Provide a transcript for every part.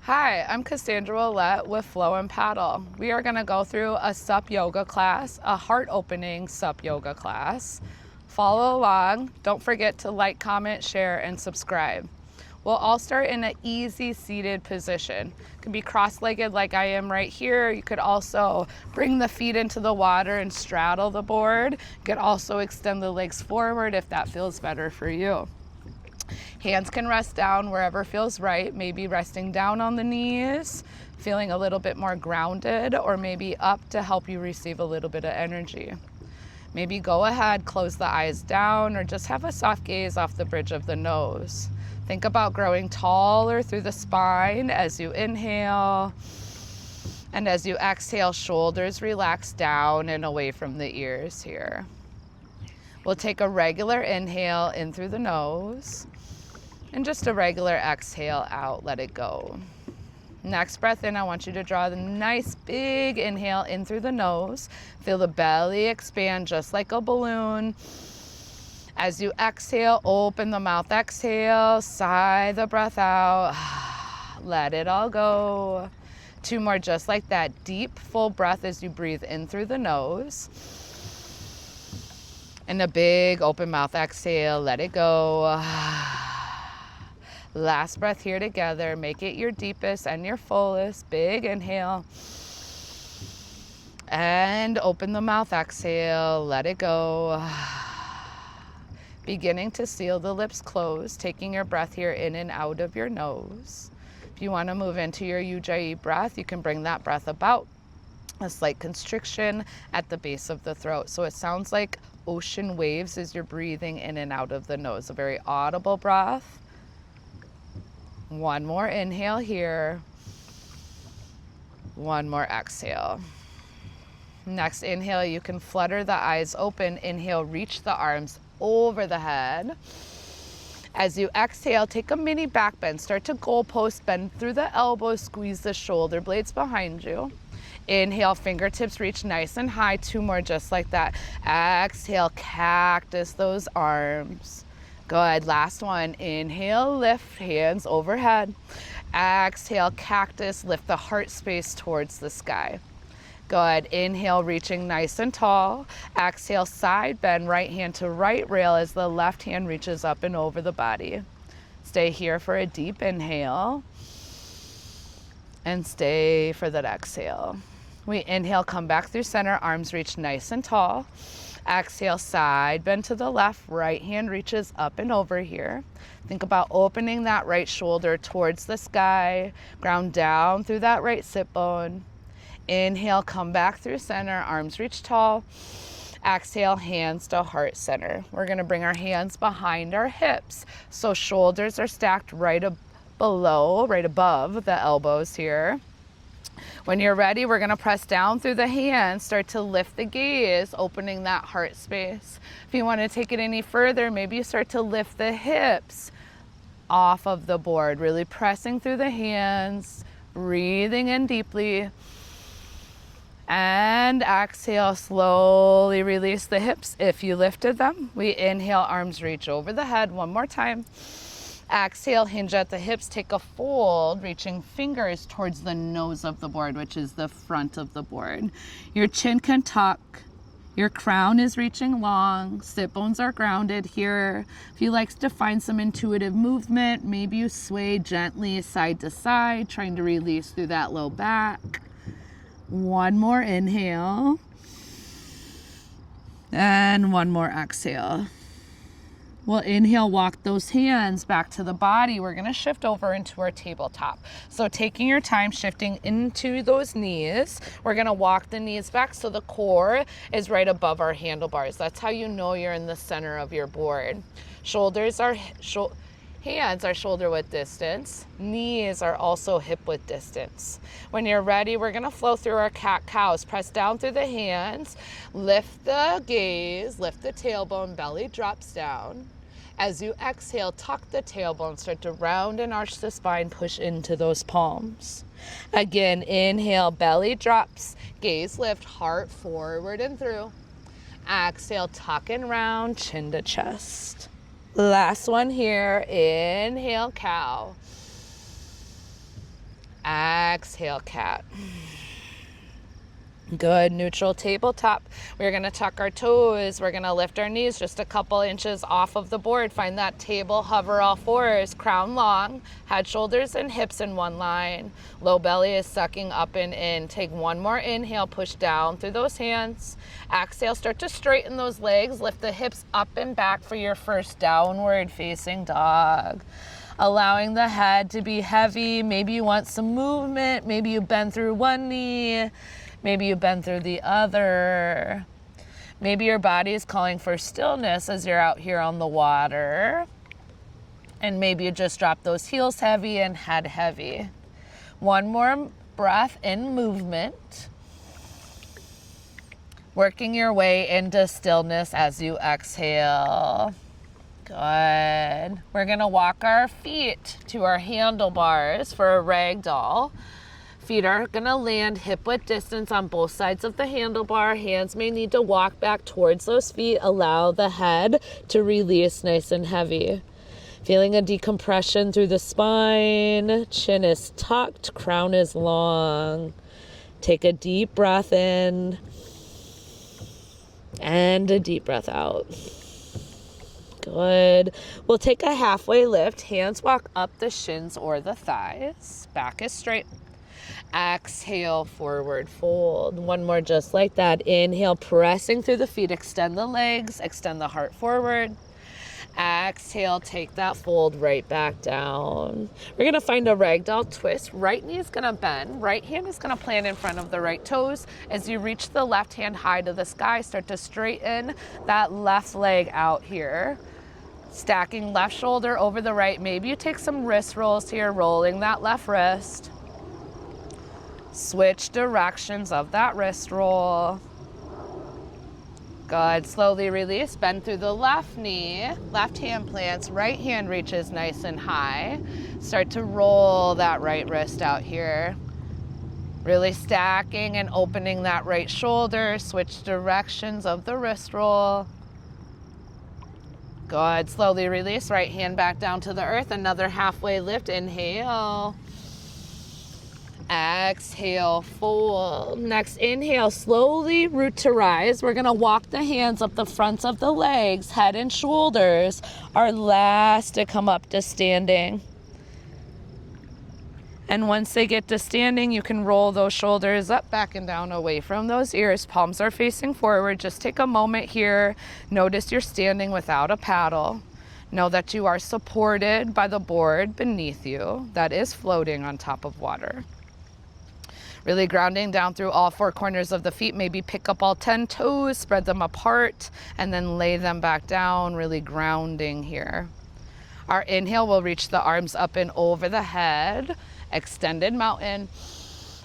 Hi, I'm Cassandra Willette with Flow&Paddle. We are going to go through a SUP yoga class, a heart-opening SUP yoga class. Follow along. Don't forget to like, comment, share, and subscribe. We'll all start in an easy seated position. You can be cross-legged like I am right here. You could also bring the feet into the water and straddle the board. You could also extend the legs forward if that feels better for you. Hands can rest down wherever feels right, maybe resting down on the knees, feeling a little bit more grounded, or maybe up to help you receive a little bit of energy. Maybe go ahead, close the eyes down, or just have a soft gaze off the bridge of the nose. Think about growing taller through the spine as you inhale, and as you exhale, shoulders relax down and away from the ears here. We'll take a regular inhale in through the nose, and just a regular exhale out, let it go. Next breath in, I want you to draw the nice big inhale in through the nose. Feel the belly expand just like a balloon. As you exhale, open the mouth, exhale, sigh the breath out. Let it all go. 2 more just like that. Deep, full breath as you breathe in through the nose. And a big open mouth exhale, let it go. Last breath here together. Make it your deepest and your fullest. Big inhale. And open the mouth, exhale, let it go. Beginning to seal the lips closed, taking your breath here in and out of your nose. If you want to move into your Ujjayi breath, you can bring that breath about. A slight constriction at the base of the throat. So it sounds like ocean waves as you're breathing in and out of the nose. A very audible breath. 1 more inhale here. 1 more exhale. Next inhale, you can flutter the eyes open. Inhale, reach the arms over the head. As you exhale, take a mini back bend. Start to goalpost, bend through the elbows, squeeze the shoulder blades behind you. Inhale, fingertips reach nice and high. 2 more just like that. Exhale, cactus those arms. Good, last one. Inhale, lift, hands overhead. Exhale, cactus, lift the heart space towards the sky. Good, inhale, reaching nice and tall. Exhale, side bend, right hand to right rail as the left hand reaches up and over the body. Stay here for a deep inhale. And stay for that exhale. We inhale, come back through center, arms reach nice and tall. Exhale, side bend to the left, right hand reaches up and over here. Think about opening that right shoulder towards the sky, ground down through that right sit bone. Inhale, come back through center, arms reach tall. Exhale, hands to heart center. We're gonna bring our hands behind our hips. So shoulders are stacked right above the elbows here. When you're ready, we're gonna press down through the hands, start to lift the gaze, opening that heart space. If you wanna take it any further, maybe you start to lift the hips off of the board, really pressing through the hands, breathing in deeply. And exhale, slowly release the hips if you lifted them. We inhale, arms reach over the head. 1 more time. Exhale, hinge at the hips, take a fold, reaching fingers towards the nose of the board, which is the front of the board. Your chin can tuck, your crown is reaching long, sit bones are grounded here. If you like to find some intuitive movement, maybe you sway gently side to side, trying to release through that low back. 1 more inhale, and 1 more exhale. We'll inhale, walk those hands back to the body. We're gonna shift over into our tabletop. So taking your time, shifting into those knees. We're gonna walk the knees back so the core is right above our handlebars. That's how you know you're in the center of your board. Hands are shoulder width distance. Knees are also hip width distance. When you're ready, we're gonna flow through our cat-cows. Press down through the hands, lift the gaze, lift the tailbone, belly drops down. As you exhale, tuck the tailbone, start to round and arch the spine, push into those palms. Again, inhale, belly drops, gaze lift, heart forward and through. Exhale, tuck and round, chin to chest. Last one here, inhale, cow. Exhale, cat. Good. Neutral tabletop. We're going to tuck our toes. We're going to lift our knees just a couple inches off of the board. Find that table, hover all fours, crown long, head, shoulders, and hips in one line. Low belly is sucking up and in. Take one more inhale, push down through those hands. Exhale, start to straighten those legs. Lift the hips up and back for your first downward facing dog. Allowing the head to be heavy. Maybe you want some movement. Maybe you bend through one knee. Maybe you bend through the other. Maybe your body is calling for stillness as you're out here on the water. And maybe you just drop those heels heavy and head heavy. One more breath in movement. Working your way into stillness as you exhale. Good. We're gonna walk our feet to our handlebars for a ragdoll. Feet are gonna land hip width distance on both sides of the handlebar. Hands may need to walk back towards those feet. Allow the head to release nice and heavy. Feeling a decompression through the spine. Chin is tucked, crown is long. Take a deep breath in and a deep breath out. Good. We'll take a halfway lift. Hands walk up the shins or the thighs. Back is straight. Exhale, forward fold. One more just like that. Inhale, pressing through the feet. Extend the legs. Extend the heart forward. Exhale, take that fold right back down. We're going to find a ragdoll twist. Right knee is going to bend. Right hand is going to plant in front of the right toes. As you reach the left hand high to the sky, start to straighten that left leg out here. Stacking left shoulder over the right. Maybe you take some wrist rolls here, rolling that left wrist. Switch directions of that wrist roll. Good. Slowly release. Bend through the left knee. Left hand plants. Right hand reaches nice and high. Start to roll that right wrist out here. Really stacking and opening that right shoulder. Switch directions of the wrist roll. Good. Slowly release. Right hand back down to the earth. Another halfway lift. Inhale. Exhale, fold. Next, inhale, slowly root to rise. We're gonna walk the hands up the fronts of the legs. Head and shoulders are last to come up to standing. And once they get to standing, you can roll those shoulders up, back and down, away from those ears. Palms are facing forward. Just take a moment here. Notice you're standing without a paddle. Know that you are supported by the board beneath you that is floating on top of water. Really grounding down through all four corners of the feet. Maybe pick up all 10 toes, spread them apart, and then lay them back down, really grounding here. Our inhale will reach the arms up and over the head. Extended mountain.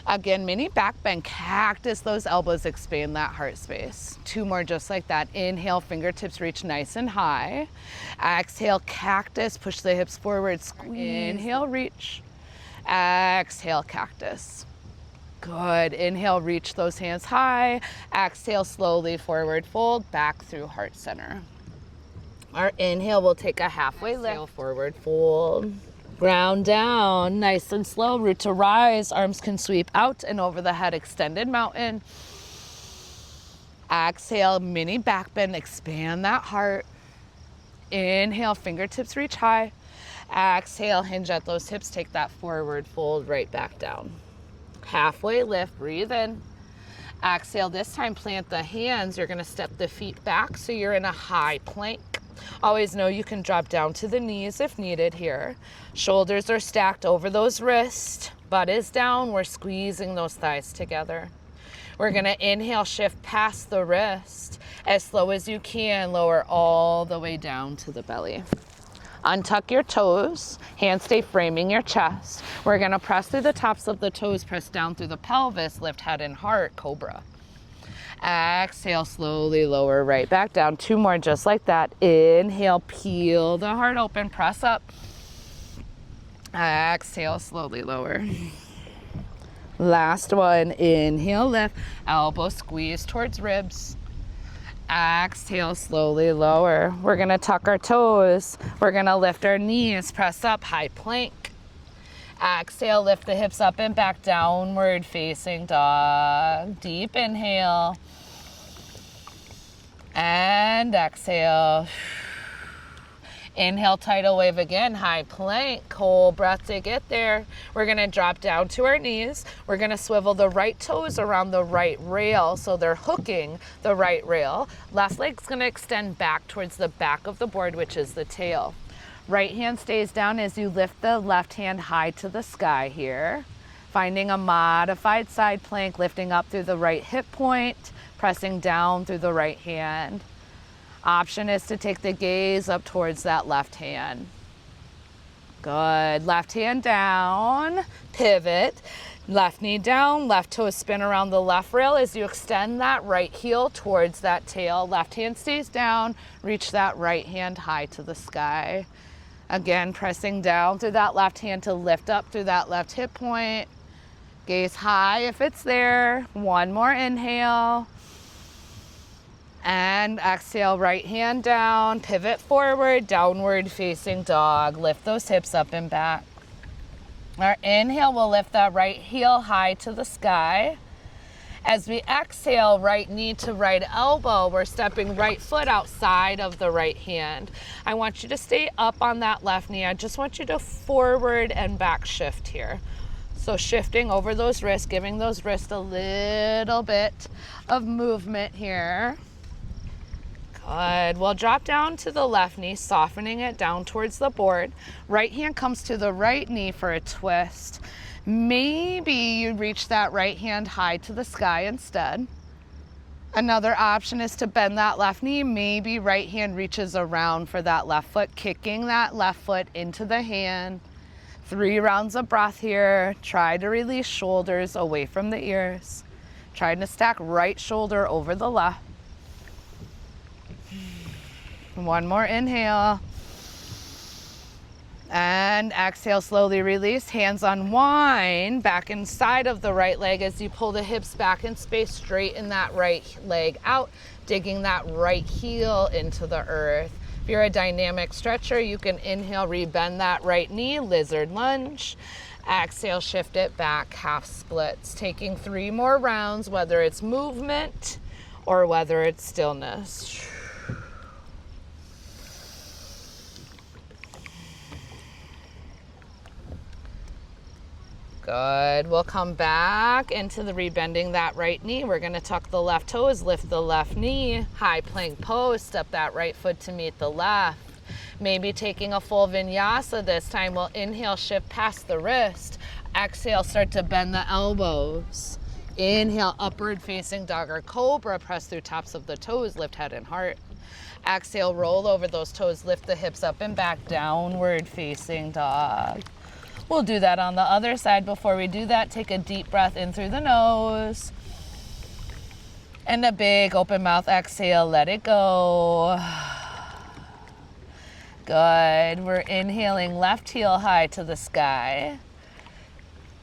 Again, mini back bend, cactus, those elbows expand that heart space. Two more just like that. Inhale, fingertips reach nice and high. Exhale, cactus, push the hips forward, squeeze. Inhale, reach. Exhale, cactus. Good. Inhale, reach those hands high. Exhale, slowly forward fold, back through heart center. Our inhale will take a halfway lift. Exhale, forward fold. Ground down, nice and slow. Root to rise. Arms can sweep out and over the head. Extended mountain. Exhale, mini back bend. Expand that heart. Inhale, fingertips reach high. Exhale, hinge at those hips. Take that forward fold right back down. Halfway lift, breathe in. Exhale, this time plant the hands. You're gonna step the feet back so you're in a high plank. Always know you can drop down to the knees if needed here. Shoulders are stacked over those wrists. Butt is down. We're squeezing those thighs together. We're gonna inhale, shift past the wrist. As slow as you can, lower all the way down to the belly. Untuck your toes, hands stay framing your chest. We're gonna press through the tops of the toes, press down through the pelvis, lift head and heart, cobra. Exhale, slowly lower right back down. Two more just like that. Inhale, peel the heart open, press up. Exhale, slowly lower. Last one, inhale, lift, elbow squeeze towards ribs. Exhale, slowly lower. We're gonna tuck our toes. We're gonna lift our knees, press up, high plank. Exhale, lift the hips up and back, downward facing dog. Deep inhale. And exhale. Inhale, tidal wave again, high plank, cold breath to get there. We're gonna drop down to our knees. We're gonna swivel the right toes around the right rail so they're hooking the right rail. Left leg's gonna extend back towards the back of the board, which is the tail. Right hand stays down as you lift the left hand high to the sky here. Finding a modified side plank, lifting up through the right hip point, pressing down through the right hand. Option is to take the gaze up towards that left hand. Good. Left hand down, pivot, left knee down, left toe spin around the left rail as you extend that right heel towards that tail. Left hand stays down, reach that right hand high to the sky. Again, pressing down through that left hand to lift up through that left hip point. Gaze high if it's there. One more inhale. And exhale, right hand down, pivot forward, downward facing dog. Lift those hips up and back. Our inhale, we'll lift that right heel high to the sky. As we exhale, right knee to right elbow, we're stepping right foot outside of the right hand. I want you to stay up on that left knee. I just want you to forward and back shift here. So shifting over those wrists, giving those wrists a little bit of movement here. Good. We'll drop down to the left knee, softening it down towards the board. Right hand comes to the right knee for a twist. Maybe you reach that right hand high to the sky instead. Another option is to bend that left knee. Maybe right hand reaches around for that left foot, kicking that left foot into the hand. 3 rounds of breath here. Try to release shoulders away from the ears. Trying to stack right shoulder over the left. One more inhale. And exhale, slowly release. Hands unwind back inside of the right leg as you pull the hips back in space, straighten that right leg out, digging that right heel into the earth. If you're a dynamic stretcher, you can inhale, rebend that right knee, lizard lunge. Exhale, shift it back, half splits. Taking 3 more rounds, whether it's movement or whether it's stillness. Good. We'll come back into the rebending that right knee. We're going to tuck the left toes, lift the left knee, high plank pose, step that right foot to meet the left. Maybe taking a full vinyasa this time. We'll inhale, shift past the wrist. Exhale, start to bend the elbows. Inhale, upward facing dog or cobra, press through tops of the toes, lift head and heart. Exhale, roll over those toes, lift the hips up and back, downward facing dog. We'll do that on the other side. Before we do that, take a deep breath in through the nose. And a big open mouth exhale, let it go. Good. We're inhaling left heel high to the sky.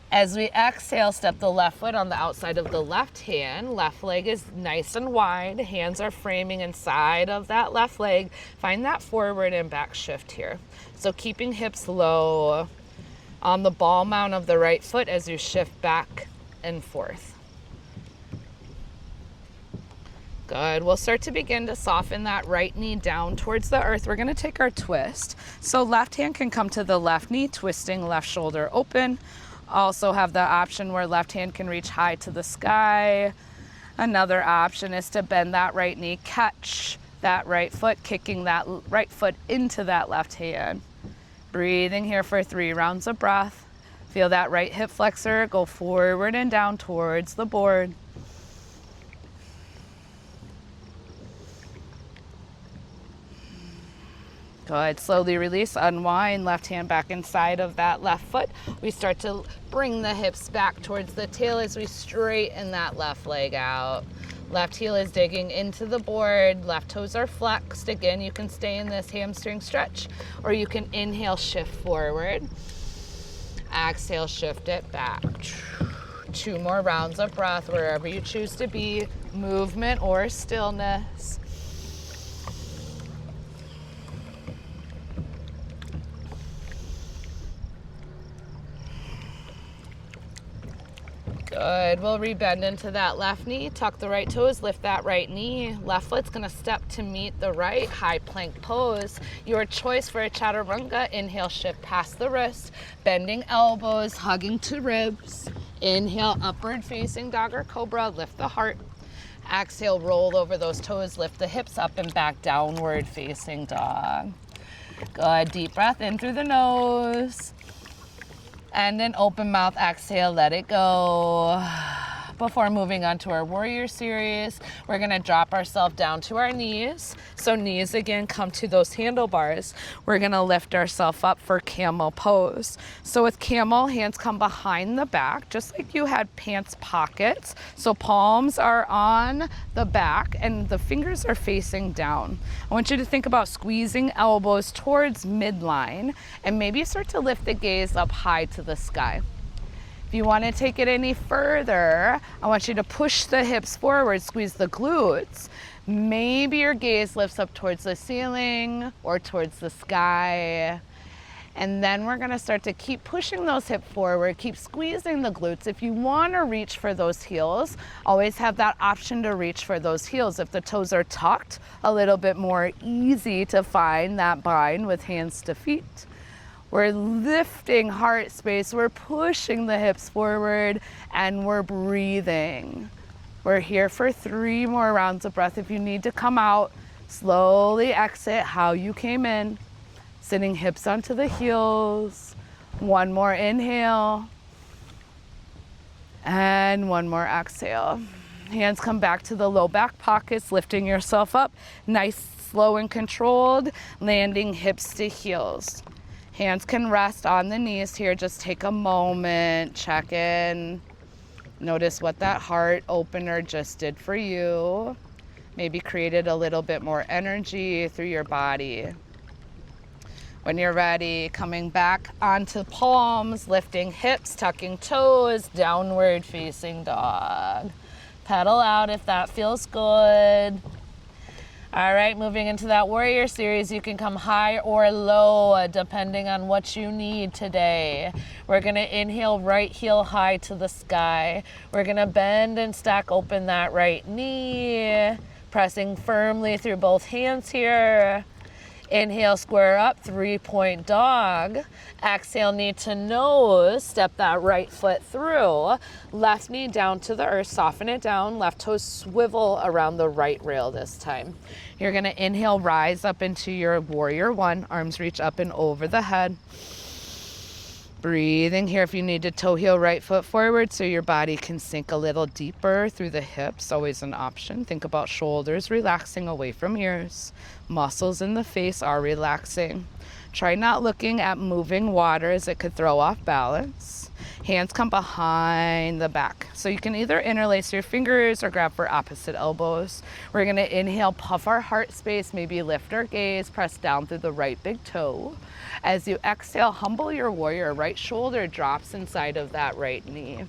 As we exhale, step the left foot on the outside of the left hand. Left leg is nice and wide. Hands are framing inside of that left leg. Find that forward and back shift here. So keeping hips low on the ball mount of the right foot as you shift back and forth. Good. We'll start to begin to soften that right knee down towards the earth. We're going to take our twist. So left hand can come to the left knee, twisting left shoulder open. Also have the option where left hand can reach high to the sky. Another option is to bend that right knee, catch that right foot, kicking that right foot into that left hand. Breathing here for 3 rounds of breath. Feel that right hip flexor go forward and down towards the board. Good. Slowly release, unwind, left hand back inside of that left foot. We start to bring the hips back towards the tail as we straighten that left leg out. Left heel is digging into the board. Left toes are flexed. Again, you can stay in this hamstring stretch, or you can inhale, shift forward. Exhale, shift it back. 2 more rounds of breath wherever you choose to be, movement or stillness. Good. We'll rebend into that left knee, tuck the right toes, lift that right knee. Left foot's gonna step to meet the right, high plank pose. Your choice for a chaturanga. Inhale, shift past the wrist, bending elbows, hugging to ribs. Inhale, upward facing dog or cobra, lift the heart. Exhale, roll over those toes, lift the hips up and back, downward facing dog. Good. Deep breath in through the nose. And an open mouth exhale, let it go. Before moving on to our warrior series, we're gonna drop ourselves down to our knees. So knees again come to those handlebars. We're gonna lift ourselves up for camel pose. So with camel, hands come behind the back, just like you had pants pockets. So palms are on the back and the fingers are facing down. I want you to think about squeezing elbows towards midline and maybe start to lift the gaze up high to the sky. If you want to take it any further, I want you to push the hips forward, squeeze the glutes. Maybe your gaze lifts up towards the ceiling or towards the sky. And then we're gonna start to keep pushing those hips forward, keep squeezing the glutes. If you wanna reach for those heels, always have that option to reach for those heels. If the toes are tucked, a little bit more easy to find that bind with hands to feet. We're lifting heart space, we're pushing the hips forward, and we're breathing. We're here for 3 more rounds of breath. If you need to come out, slowly exit how you came in, sitting hips onto the heels. 1 more inhale, and 1 more exhale. Hands come back to the low back pockets, lifting yourself up, nice, slow, and controlled, landing hips to heels. Hands can rest on the knees here. Just take a moment, check in. Notice what that heart opener just did for you. Maybe created a little bit more energy through your body. When you're ready, coming back onto palms, lifting hips, tucking toes, downward facing dog. Pedal out if that feels good. All right, moving into that warrior series, you can come high or low depending on what you need today. We're gonna inhale, right heel high to the sky. We're gonna bend and stack open that right knee, pressing firmly through both hands here. Inhale, square up, 3-point dog. Exhale, knee to nose, step that right foot through. Left knee down to the earth, soften it down. Left toes swivel around the right rail this time. You're gonna inhale, rise up into your warrior 1. Arms reach up and over the head. Breathing here. If you need to toe heel right foot forward so your body can sink a little deeper through the hips, always an option. Think about shoulders relaxing away from ears. Muscles in the face are relaxing. Try not looking at moving water as it could throw off balance. Hands come behind the back. So you can either interlace your fingers or grab for opposite elbows. We're gonna inhale, puff our heart space, maybe lift our gaze, press down through the right big toe. As you exhale, humble your warrior. Right shoulder drops inside of that right knee.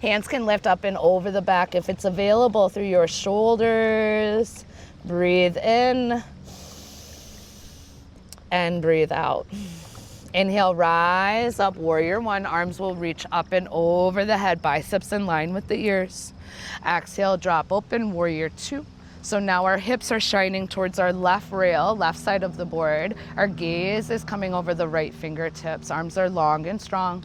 Hands can lift up and over the back if it's available through your shoulders. Breathe in and breathe out. Inhale, rise up, warrior 1. Arms will reach up and over the head, biceps in line with the ears. Exhale, drop open, warrior 2. So now our hips are shining towards our left rail, left side of the board. Our gaze is coming over the right fingertips. Arms are long and strong.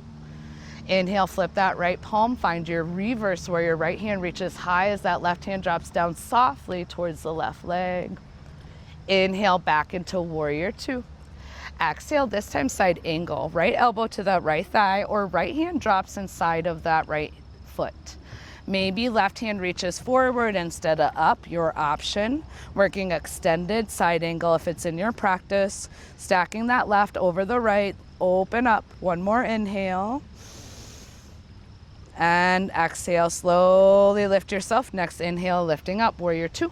Inhale, flip that right palm. Find your reverse where your right hand reaches high as that left hand drops down softly towards the left leg. Inhale, back into warrior 2. Exhale, this time side angle. Right elbow to that right thigh or right hand drops inside of that right foot. Maybe left hand reaches forward instead of up, your option. Working extended side angle if it's in your practice. Stacking that left over the right, open up. 1 more inhale. And exhale, slowly lift yourself. Next inhale, lifting up, warrior 2.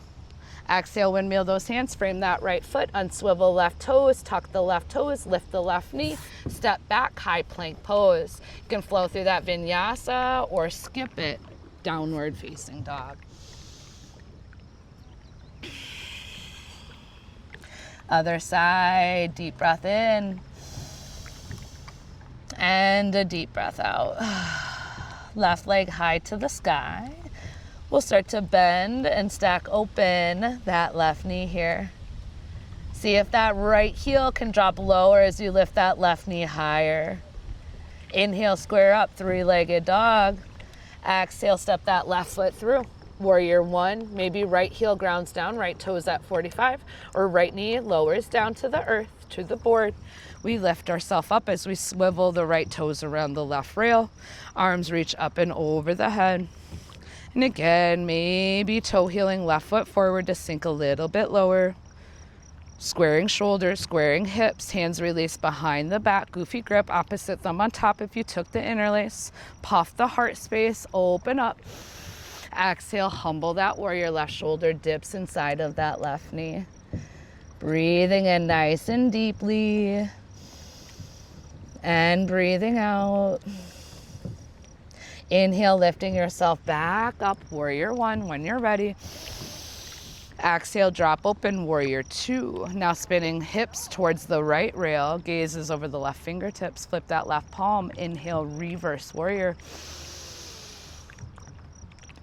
Exhale, windmill those hands, frame that right foot, unswivel left toes, tuck the left toes, lift the left knee, step back, high plank pose. You can flow through that vinyasa or skip it. Downward facing dog. Other side, deep breath in and a deep breath out. left leg high to the sky. We'll start to bend and stack open that left knee here. See if that right heel can drop lower as you lift that left knee higher. Inhale, square up, three-legged dog. Exhale, step that left foot through. Warrior one, maybe right heel grounds down, right toes at 45, or right knee lowers down to the earth, to the board. We lift ourselves up as we swivel the right toes around the left rail. Arms reach up and over the head. And again, maybe toe heeling left foot forward to sink a little bit lower. Squaring shoulders, squaring hips, hands release behind the back, goofy grip, opposite thumb on top if you took the interlace. Puff the heart space, open up. Exhale, humble that warrior, left shoulder dips inside of that left knee. Breathing in nice and deeply. And breathing out. Inhale, lifting yourself back up, warrior one when you're ready. Exhale, drop open, warrior two. Now spinning hips towards the right rail, gazes over the left fingertips, flip that left palm. Inhale, reverse warrior.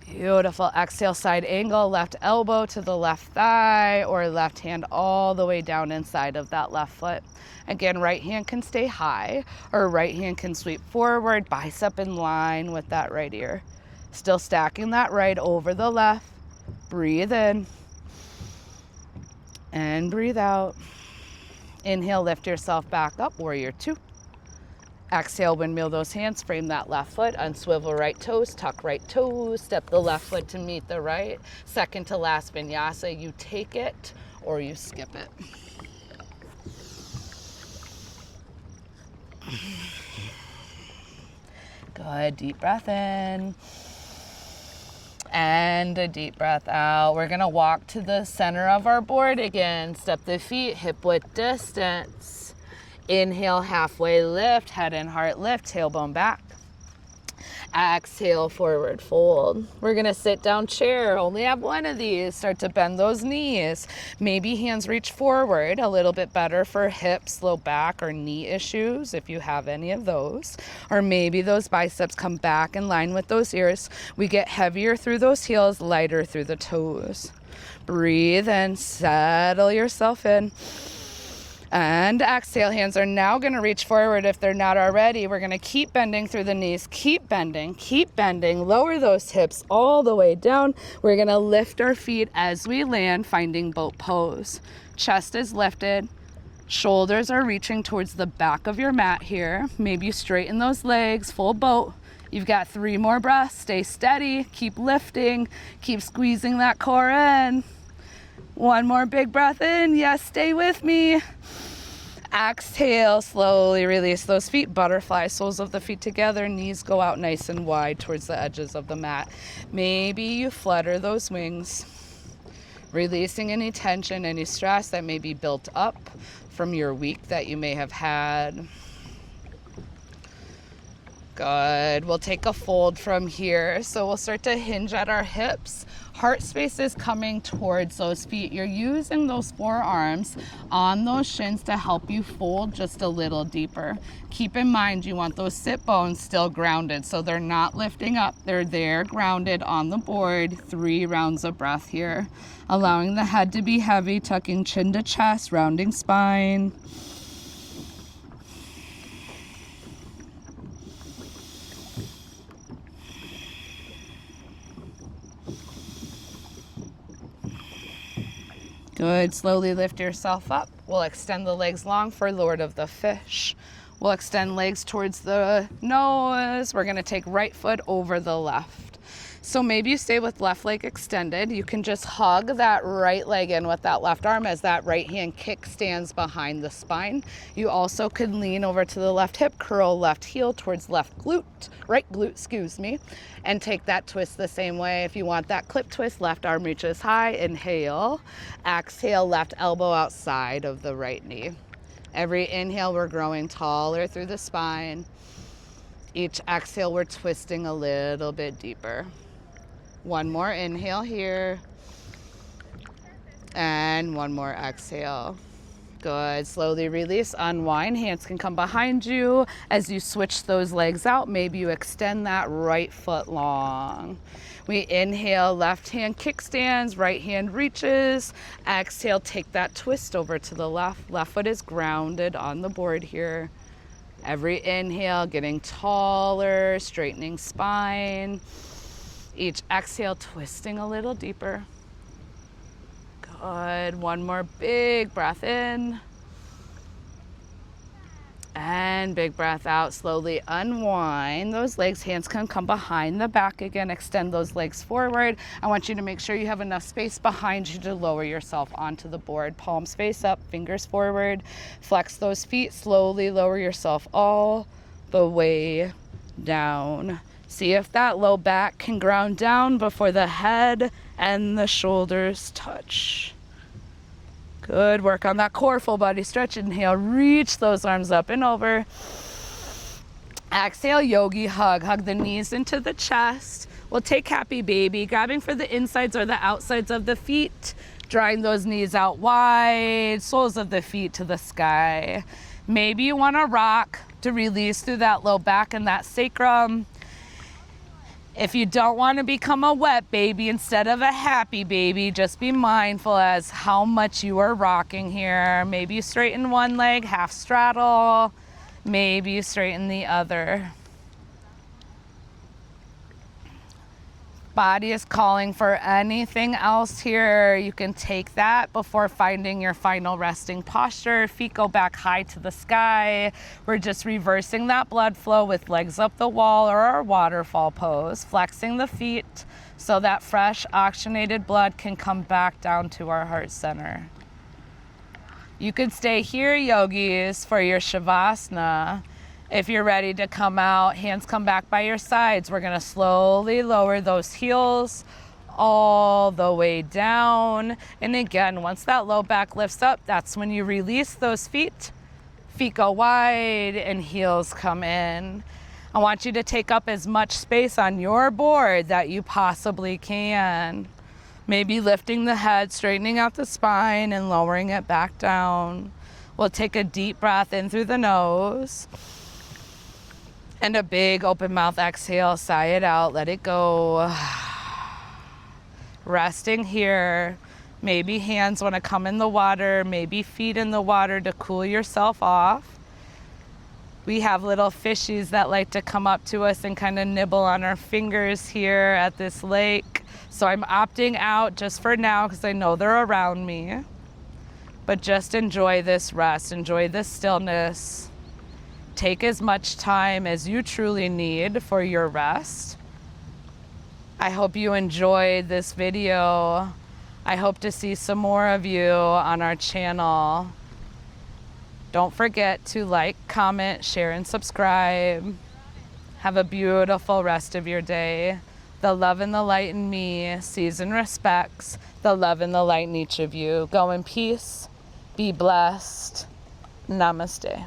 Beautiful. Exhale, side angle, left elbow to the left thigh or left hand all the way down inside of that left foot. Again, right hand can stay high or right hand can sweep forward, bicep in line with that right ear. Still stacking that right over the left. Breathe in and breathe out. Inhale, lift yourself back up, warrior two. Exhale, windmill those hands, frame that left foot, unswivel right toes, tuck right toes, step the left foot to meet the right. Second to last vinyasa, you take it or you skip it. Good, deep breath in. And a deep breath out. We're gonna walk to the center of our board again. Step the feet hip width distance. Inhale, halfway lift, head and heart lift, tailbone back. Exhale, forward fold. We're gonna sit down chair, only have one of these. Start to bend those knees. Maybe hands reach forward, a little bit better for hips, low back, or knee issues if you have any of those. Or maybe those biceps come back in line with those ears. We get heavier through those heels, lighter through the toes. Breathe and settle yourself in. And exhale, hands are now going to reach forward if they're not already. We're going to keep bending through the knees, keep bending, lower those hips all the way down. We're going to lift our feet as we land, finding boat pose. Chest is lifted, shoulders are reaching towards the back of your mat here. Maybe you straighten those legs, full boat. You've got 3 more breaths, stay steady, keep lifting, keep squeezing that core in. 1 more big breath in, yes, stay with me. Exhale, slowly release those feet, butterfly, soles of the feet together, knees go out nice and wide towards the edges of the mat. Maybe you flutter those wings, releasing any tension, any stress that may be built up from your week that you may have had. Good. We'll take a fold from here. So we'll start to hinge at our hips. Heart space is coming towards those feet. You're using those forearms on those shins to help you fold just a little deeper. Keep in mind you want those sit bones still grounded, so they're not lifting up. They're there grounded on the board. 3 rounds of breath here. Allowing the head to be heavy, tucking chin to chest, rounding spine. Good. Slowly lift yourself up. We'll extend the legs long for Lord of the Fish. We'll extend legs towards the nose. We're going to take right foot over the left. So maybe you stay with left leg extended. You can just hug that right leg in with that left arm as that right hand kick stands behind the spine. You also could lean over to the left hip, curl left heel towards left glute, right glute, excuse me, and take that twist the same way. If you want that clip twist, left arm reaches high, inhale, exhale, left elbow outside of the right knee. Every inhale, we're growing taller through the spine. Each exhale, we're twisting a little bit deeper. 1 more inhale here. And 1 more exhale. Good. Slowly release, unwind. Hands can come behind you. As you switch those legs out, maybe you extend that right foot long. We inhale, left hand kickstands, right hand reaches. Exhale, take that twist over to the left. Left foot is grounded on the board here. Every inhale, getting taller, straightening spine. Each exhale, twisting a little deeper. Good. One more big breath in. And big breath out. Slowly unwind those legs. Hands can come behind the back again. Extend those legs forward. I want you to make sure you have enough space behind you to lower yourself onto the board. Palms face up, fingers forward. Flex those feet. Slowly lower yourself all the way down. See if that low back can ground down before the head and the shoulders touch. Good. Work on that core, full body stretch. Inhale, reach those arms up and over. Exhale, yogi hug. Hug the knees into the chest. We'll take happy baby, grabbing for the insides or the outsides of the feet, drawing those knees out wide, soles of the feet to the sky. Maybe you want to rock to release through that low back and that sacrum. If you don't want to become a wet baby instead of a happy baby, just be mindful as how much you are rocking here. Maybe you straighten one leg, half straddle. Maybe you straighten the other. Body is calling for anything else here. You can take that before finding your final resting posture. Feet go back high to the sky. We're just reversing that blood flow with legs up the wall or our waterfall pose. Flexing the feet so that fresh oxygenated blood can come back down to our heart center. You can stay here, yogis, for your Shavasana. If you're ready to come out, hands come back by your sides. We're gonna slowly lower those heels all the way down. And again, once that low back lifts up, that's when you release those feet. Feet go wide and heels come in. I want you to take up as much space on your board that you possibly can. Maybe lifting the head, straightening out the spine and lowering it back down. We'll take a deep breath in through the nose. And a big open mouth exhale, sigh it out, let it go. Resting here. Maybe hands want to come in the water, maybe feet in the water to cool yourself off. We have little fishies that like to come up to us and kind of nibble on our fingers here at this lake. So I'm opting out just for now because I know they're around me. But just enjoy this rest, enjoy this stillness. Take as much time as you truly need for your rest. I hope you enjoyed this video. I hope to see some more of you on our channel. Don't forget to like, comment, share, and subscribe. Have a beautiful rest of your day. The love and the light in me sees and respects the love and the light in each of you. Go in peace. Be blessed. Namaste.